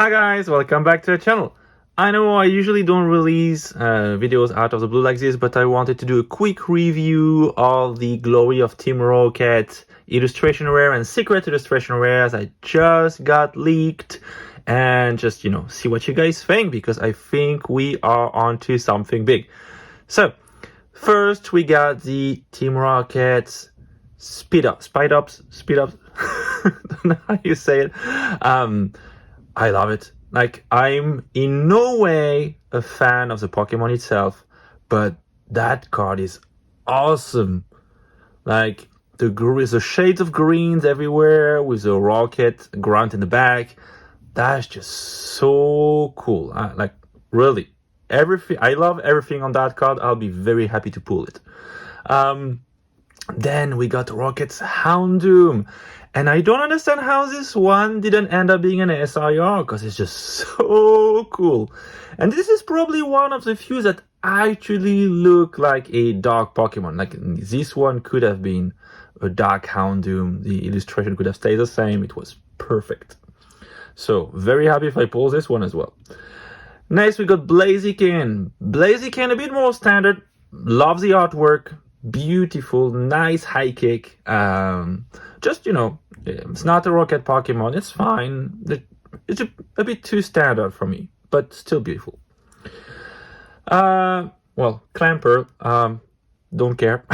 Hi guys, welcome back to the channel. I know I usually don't release videos out of the blue like this, but I wanted to do a quick review of the Glory of Team Rocket illustration rare and secret illustration rares I just got leaked, and just, see what you guys think, because I think we are onto something big. So, first we got the Team Rocket speed ups. Don't know how you say it. I love it. Like, I'm in no way a fan of the Pokemon itself, but that card is awesome. Like, the shades of greens everywhere with the rocket grunt in the back. That's just so cool. Like, really, everything. I love everything on that card. I'll be very happy to pull it. Then we got Rocket's Houndoom. And I don't understand how this one didn't end up being an SIR, because it's just so cool. And this is probably one of the few that actually look like a dark Pokemon. Like, this one could have been a dark Houndoom. The illustration could have stayed the same. It was perfect. So, very happy if I pull this one as well. Next, we got Blaziken. Blaziken, a bit more standard. Love the artwork. Beautiful, nice high kick. Just, it's not a rocket Pokemon. It's fine. It's a bit too standard for me, but still beautiful. Well, Clamper, don't care.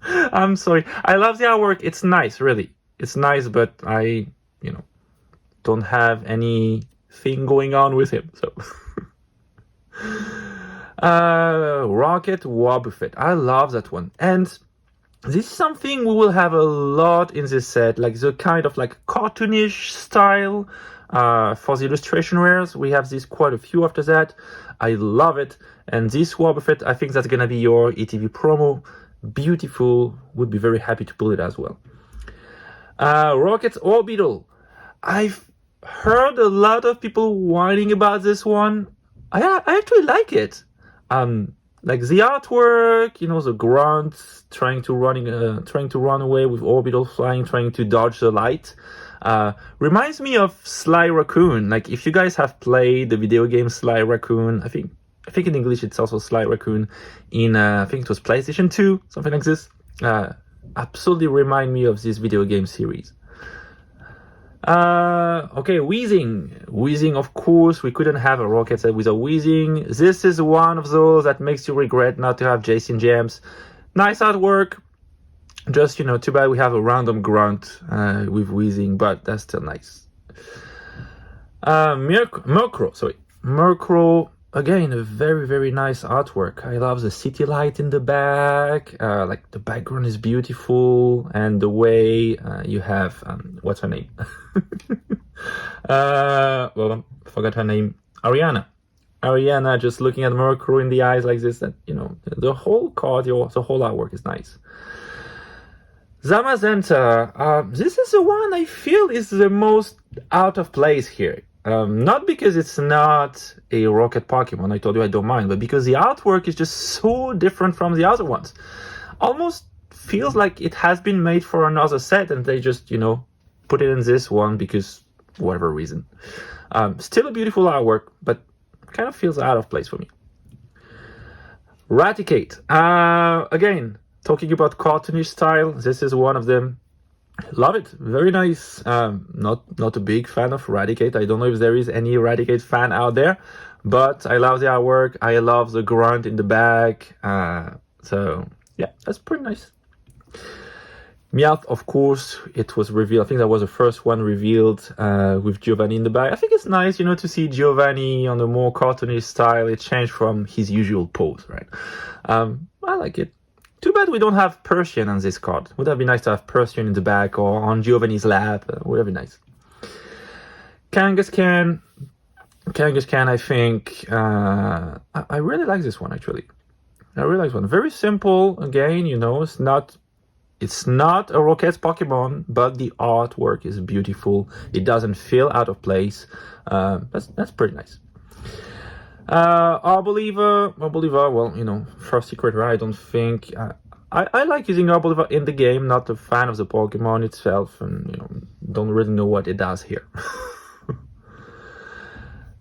I'm sorry. I love the artwork. It's nice, really. It's nice, but I, don't have anything going on with him, so. Rocket Wobbuffet. I love that one. And this is something we will have a lot in this set, like the kind of like cartoonish style for the illustration rares. We have this quite a few after that. I love it. And this Wobbuffet, I think that's gonna be your ETV promo. Beautiful. Would be very happy to pull it as well. Rocket's Orbital. I've heard a lot of people whining about this one. I actually like it. Like the artwork, the grunts trying to run away with Orbital flying, trying to dodge the light. Reminds me of Sly Raccoon. Like, if you guys have played the video game Sly Raccoon, I think in English it's also Sly Raccoon. In I think it was PlayStation 2, something like this. Absolutely remind me of this video game series. Okay, Wheezing, of course, we couldn't have a rocket set without Wheezing. This is one of those that makes you regret not to have Jason Gems. Nice artwork, just, too bad we have a random grunt with Wheezing, but that's still nice. Murkrow, again, a very, very nice artwork. I love the city light in the back, like the background is beautiful, and the way you have, what's her name? Well, I forgot her name. Ariana just looking at Murkrow in the eyes like this, that, the whole card, the whole artwork is nice. Zamazenta, this is the one I feel is the most out of place here. Not because it's not a rocket Pokemon, I told you I don't mind, but because the artwork is just so different from the other ones. Almost feels like it has been made for another set and they just, put it in this one because whatever reason. Still a beautiful artwork, but kind of feels out of place for me. Raticate. Again, talking about cartoonish style, this is one of them. Love it. Very nice. Not a big fan of Raticate. I don't know if there is any Raticate fan out there, but I love the artwork. I love the grunt in the back. So yeah, that's pretty nice. Meowth, of course, it was revealed. I think that was the first one revealed with Giovanni in the back. I think it's nice, to see Giovanni on a more cartoonish style. It changed from his usual pose, right? I like it. Too bad we don't have Persian on this card. Would have been nice to have Persian in the back or on Giovanni's lap. Would have been nice. Kangaskhan, I think, I really like this one, actually. I really like this one. Very simple, again, it's not a Rocket Pokemon, but the artwork is beautiful. It doesn't feel out of place. That's pretty nice. Arboliva, well, first secret rare, I don't think. I like using Arboliva in the game, not a fan of the Pokemon itself, and don't really know what it does here.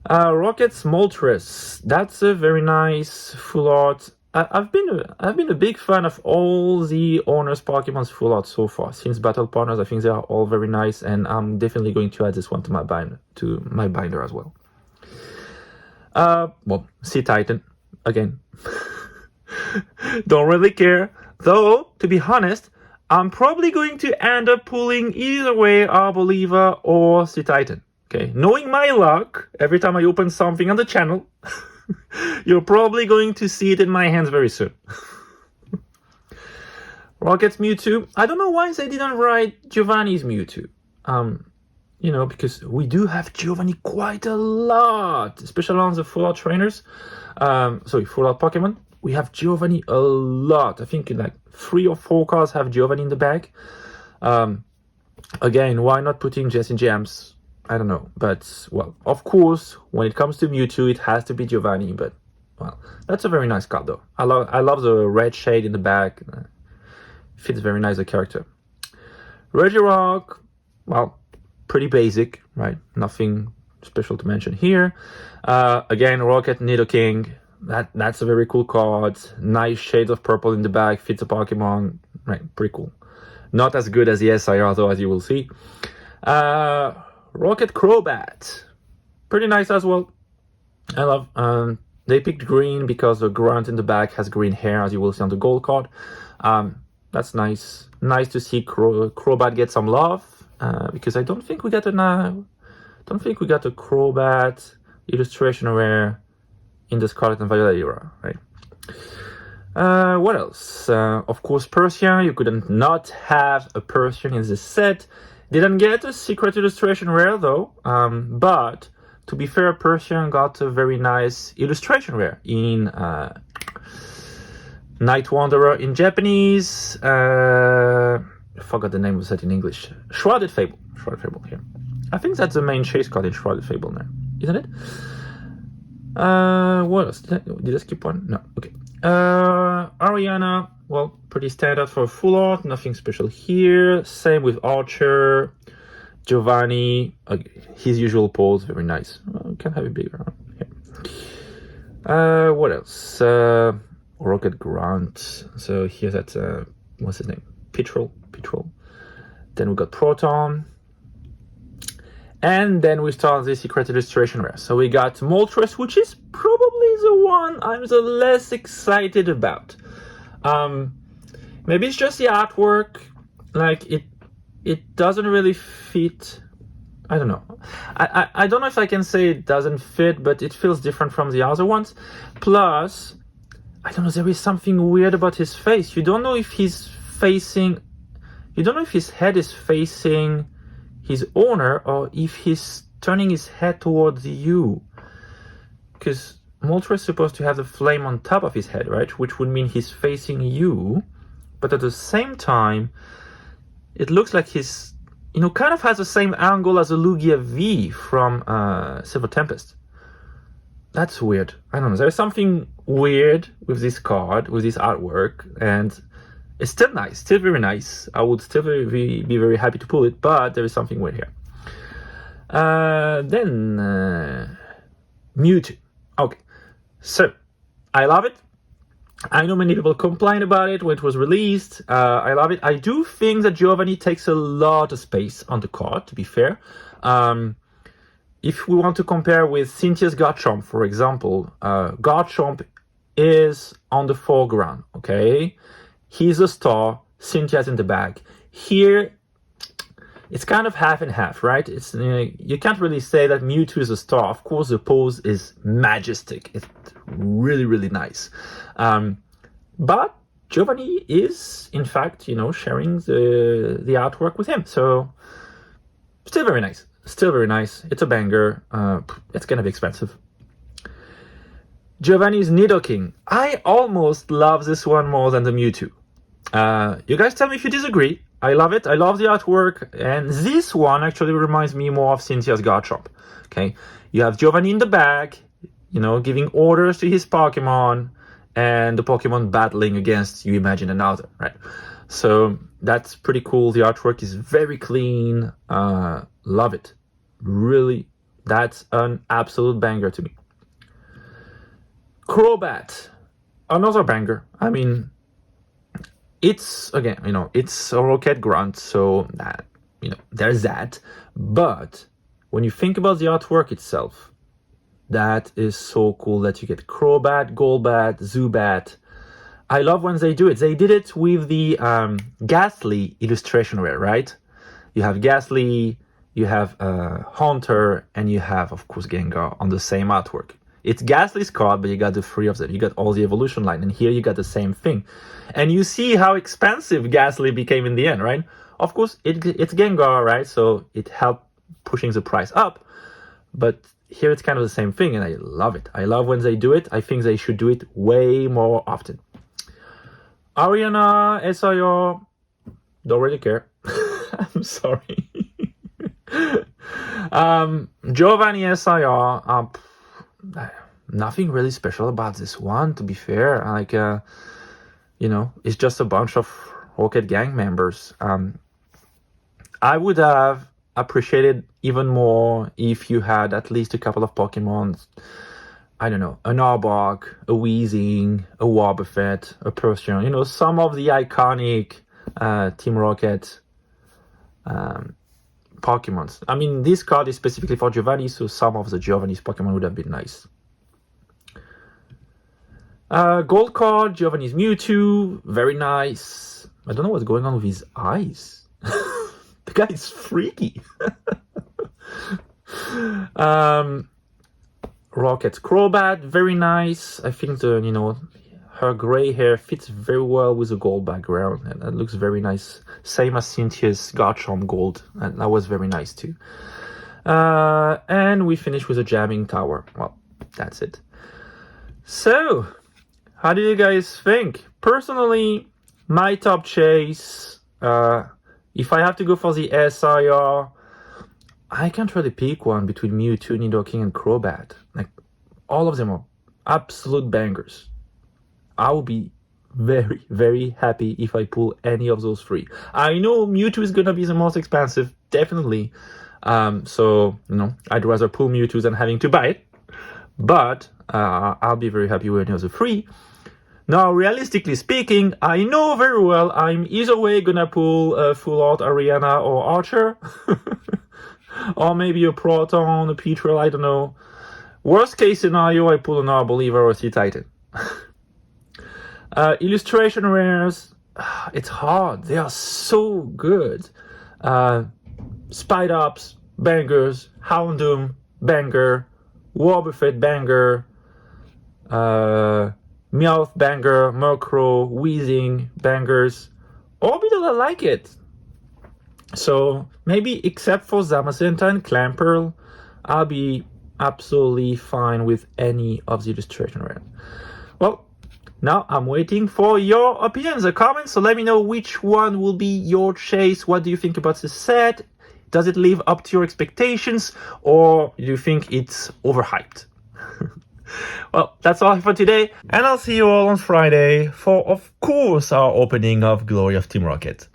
Rocket's Moltres. That's a very nice full art. I've been a big fan of all the owners Pokemon's full art so far. Since Battle Partners, I think they are all very nice, and I'm definitely going to add this one to my binder as well. Well, Sea Titan again. Don't really care, though. To be honest, I'm probably going to end up pulling either way Arboliva or Sea Titan. Okay, knowing my luck, every time I open something on the channel, you're probably going to see it in my hands very soon. Rocket's Mewtwo. I don't know why they didn't write Giovanni's Mewtwo. Because we do have Giovanni quite a lot, especially on the full art trainers. Full art Pokemon. We have Giovanni a lot. I think like 3 or 4 cards have Giovanni in the bag. Again, why not putting Jess and Jams? I don't know, but, well, of course, when it comes to Mewtwo, it has to be Giovanni, but, well, that's a very nice card, though. I love the red shade in the back. Fits very nice, the character. Regirock, well, pretty basic, right? Nothing special to mention here. Again, Rocket, Nidoking, that's a very cool card. Nice shades of purple in the back, fits a Pokemon, right? Pretty cool. Not as good as the SIR, though, as you will see. Rocket Crobat, pretty nice as well. I love. They picked green because the grunt in the back has green hair, as you will see on the gold card. That's nice. Nice to see Crobat get some love. Because I don't think we got a Crobat illustration rare in the Scarlet and Violet era, right? What else? Of course, Persian. You couldn't not have a Persian in this set. Didn't get a secret illustration rare though, but to be fair, Persian got a very nice illustration rare in Night Wanderer in Japanese. I forgot the name of the set in English. Shrouded Fable here. I think that's the main chase card in Shrouded Fable now, isn't it? What else? Did I skip one? No. Okay. Ariana. Well, pretty standard for full art, nothing special here. Same with Archer, Giovanni, his usual pose, very nice. Can have it bigger here. What else? Rocket Grunt. So here's that, what's his name? Petrol. Then we got Proton. And then we start the secret illustration rare. So we got Moltres, which is probably the one I'm the less excited about. Maybe it's just the artwork, like it doesn't really fit. I don't know. I don't know if I can say it doesn't fit, but it feels different from the other ones. Plus, I don't know, there is something weird about his face. You don't know if his head is facing his owner or if he's turning his head towards you. Because Moltres is supposed to have the flame on top of his head, right? Which would mean he's facing you. But at the same time, it looks like he's, kind of has the same angle as a Lugia V from Silver Tempest. That's weird. I don't know. There's something weird with this card, with this artwork, and it's still nice, still very nice. I would still be very happy to pull it, but there is something weird here. Then Mewtwo. Okay, so I love it. I know many people complained about it when it was released. I love it. I do think that Giovanni takes a lot of space on the card, to be fair. If we want to compare with Cynthia's Garchomp, for example, Garchomp is on the foreground, okay? He's a star, Cynthia's in the back. Here, it's kind of half and half, right? It's you can't really say that Mewtwo is a star. Of course, the pose is majestic. It's really, really nice. But Giovanni is, in fact, sharing the artwork with him. So, still very nice. Still very nice. It's a banger. It's gonna be expensive. Giovanni's Nidoking. I almost love this one more than the Mewtwo. You guys tell me if you disagree. I love it. I love the artwork. And this one actually reminds me more of Cynthia's Garchomp. Okay. You have Giovanni in the back, giving orders to his Pokemon, and the Pokemon battling against, you imagine, another, right? So that's pretty cool. The artwork is very clean. Love it. Really, That's an absolute banger to me. Crobat, another banger. I mean, it's, again, it's a rocket grunt, so that, there's that. But when you think about the artwork itself, that is so cool that you get Crobat, Golbat, Zubat. I love when they do it. They did it with the Ghastly illustration rare, right? You have Ghastly, you have Haunter, and you have, of course, Gengar on the same artwork. It's Ghastly's card, but you got the 3 of them. You got all the evolution line, and here you got the same thing. And you see how expensive Ghastly became in the end, right? Of course, it's Gengar, right? So it helped pushing the price up. But here it's kind of the same thing, and I love it. I love when they do it. I think they should do it way more often. Ariana, SIR, don't really care. I'm sorry. Giovanni SIR, nothing really special about this one, to be fair. Like, it's just a bunch of Rocket Gang members. I would have appreciated even more if you had at least a couple of Pokemon. I don't know, an Arbok, a Weezing, a Wobbuffet, a Persian, some of the iconic Team Rocket Pokemons. I mean, this card is specifically for Giovanni, so some of the Giovanni's Pokemon would have been nice. Gold card, Giovanni's Mewtwo, very nice. I don't know what's going on with his eyes. The guy is freaky. Rocket's Crobat, very nice. I think her gray hair fits very well with the gold background, and that looks very nice. Same as Cynthia's Garchomp Gold, and that was very nice too. And we finish with a Jamming Tower. Well, that's it. So, how do you guys think? Personally, my top chase, if I have to go for the SIR, I can't really pick one between Mewtwo, Nidoking, and Crobat. Like, all of them are absolute bangers. I will be very, very happy if I pull any of those 3. I know Mewtwo is gonna be the most expensive, definitely. So, I'd rather pull Mewtwo than having to buy it. But I'll be very happy with any of the 3. Now, realistically speaking, I know very well I'm either way gonna pull a full art Ariana or Archer. Or maybe a Proton, a Petrel, I don't know. Worst case scenario, I pull an Arboliver or a Sea Titan. Illustration rares, it's hard. They are so good. Spidops, bangers. Houndoom, banger. Wobbuffet, banger. Meowth, banger. Murkrow, Weezing, bangers. Orbital, I like it. So maybe except for Zamazenta and Clamperl, I'll be absolutely fine with any of the illustration rares. Well, now I'm waiting for your opinions or comments, so let me know which one will be your chase. What do you think about the set? Does it live up to your expectations, or do you think it's overhyped? Well, that's all for today, and I'll see you all on Friday for, of course, our opening of Glory of Team Rocket.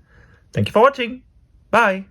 Thank you for watching. Bye.